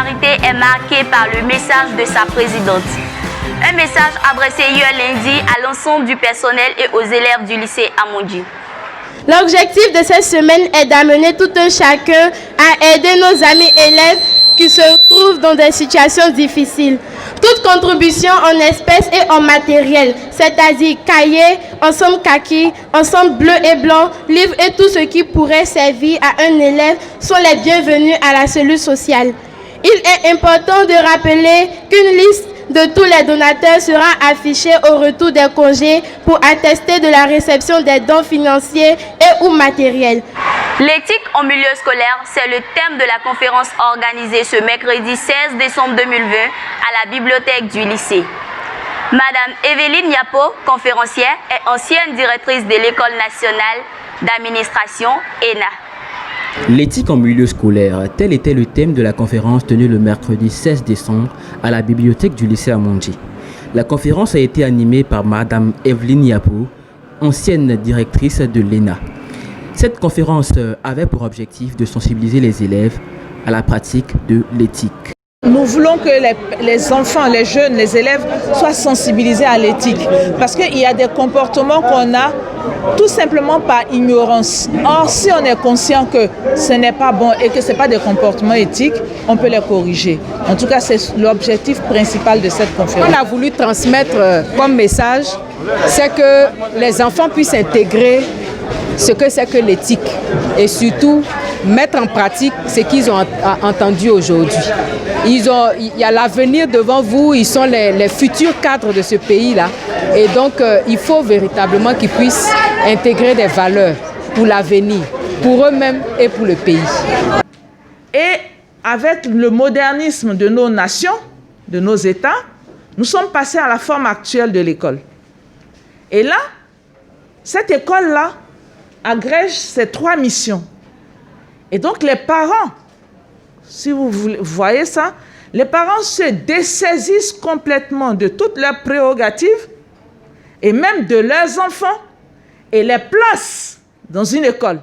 solidarité est marquée par le message de sa présidente. Un message adressé hier lundi à l'ensemble du personnel et aux élèves du lycée Amondi. L'objectif de cette semaine est d'amener tout un chacun à aider nos amis élèves qui se trouvent dans des situations difficiles. Toute contribution en espèces et en matériel, c'est-à-dire cahiers, ensemble kaki, ensemble bleu et blanc, livres et tout ce qui pourrait servir à un élève sont les bienvenus à la cellule sociale. Il est important de rappeler qu'une liste de tous les donateurs sera affichée au retour des congés pour attester de la réception des dons financiers et ou matériels. L'éthique en milieu scolaire, c'est le thème de la conférence organisée ce mercredi 16 décembre 2020 à la bibliothèque du lycée. Madame Evelyne Yapo, conférencière, est ancienne directrice de l'École nationale d'administration ENA. L'éthique en milieu scolaire, tel était le thème de la conférence tenue le mercredi 16 décembre à la bibliothèque du lycée Amondi. La conférence a été animée par Madame Evelyne Yapo, ancienne directrice de l'ENA. Cette conférence avait pour objectif de sensibiliser les élèves à la pratique de l'éthique. Nous voulons que les enfants, les jeunes, les élèves soient sensibilisés à l'éthique parce qu'il y a des comportements qu'on a tout simplement par ignorance. Or, si on est conscient que ce n'est pas bon et que ce n'est pas des comportements éthiques, on peut les corriger. En tout cas, c'est l'objectif principal de cette conférence. On a voulu transmettre comme message, c'est que les enfants puissent intégrer ce que c'est que l'éthique et surtout mettre en pratique ce qu'ils ont entendu aujourd'hui. Il y a l'avenir devant vous, ils sont les futurs cadres de ce pays-là et donc il faut véritablement qu'ils puissent intégrer des valeurs pour l'avenir, pour eux-mêmes et pour le pays. Et avec le modernisme de nos nations, de nos États, nous sommes passés à la forme actuelle de l'école. Et là, cette école-là agrège ces 3 missions. Et donc les parents, si vous voyez ça, les parents se dessaisissent complètement de toutes leurs prérogatives et même de leurs enfants et les placent dans une école.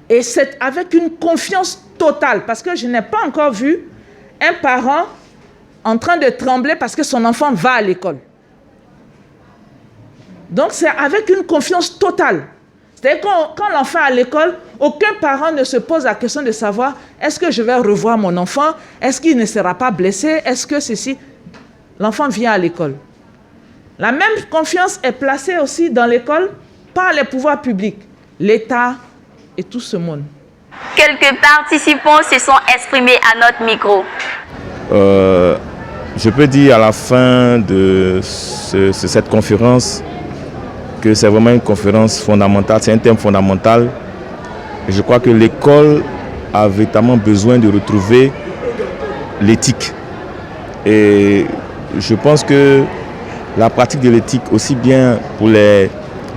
Et c'est avec une confiance totale, parce que je n'ai pas encore vu un parent en train de trembler parce que son enfant va à l'école. Donc c'est avec une confiance totale. C'est-à-dire quand l'enfant est à l'école, aucun parent ne se pose la question de savoir est-ce que je vais revoir mon enfant, est-ce qu'il ne sera pas blessé, est-ce que ceci. L'enfant vient à l'école. La même confiance est placée aussi dans l'école par les pouvoirs publics, l'État et tout ce monde. Quelques participants se sont exprimés à notre micro. Je peux dire à la fin de cette conférence que c'est vraiment une conférence fondamentale, c'est un thème fondamental. Et je crois que l'école a véritablement besoin de retrouver l'éthique. Et je pense que la pratique de l'éthique, aussi bien pour les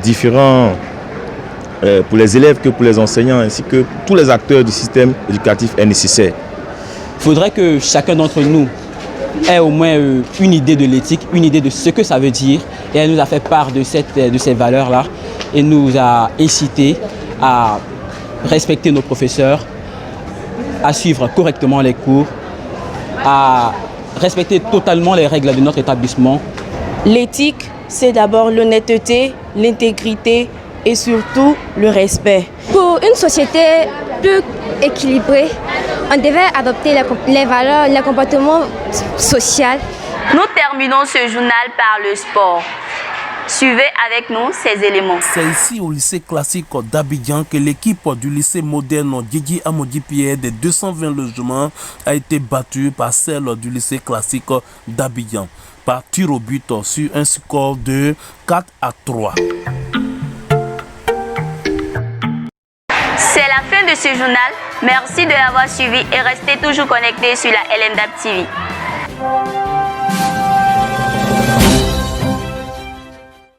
différents, pour les élèves que pour les enseignants, ainsi que pour tous les acteurs du système éducatif, est nécessaire. Il faudrait que chacun d'entre nous ait au moins une idée de l'éthique, une idée de ce que ça veut dire. Et elle nous a fait part de ces valeurs-là et nous a incité à respecter nos professeurs, à suivre correctement les cours, à respecter totalement les règles de notre établissement. L'éthique, c'est d'abord l'honnêteté, l'intégrité et surtout le respect. Pour une société plus équilibrée, on devait adopter les valeurs, les comportements sociaux. Nous terminons ce journal par le sport. Suivez avec nous ces éléments. C'est ici au lycée classique d'Abidjan que l'équipe du lycée moderne Djidji Amodi Pierre des 220 logements a été battue par celle du lycée classique d'Abidjan par tir au but sur un score de 4-3. C'est la fin de ce journal. Merci de l'avoir suivi et restez toujours connectés sur la LNDAP TV.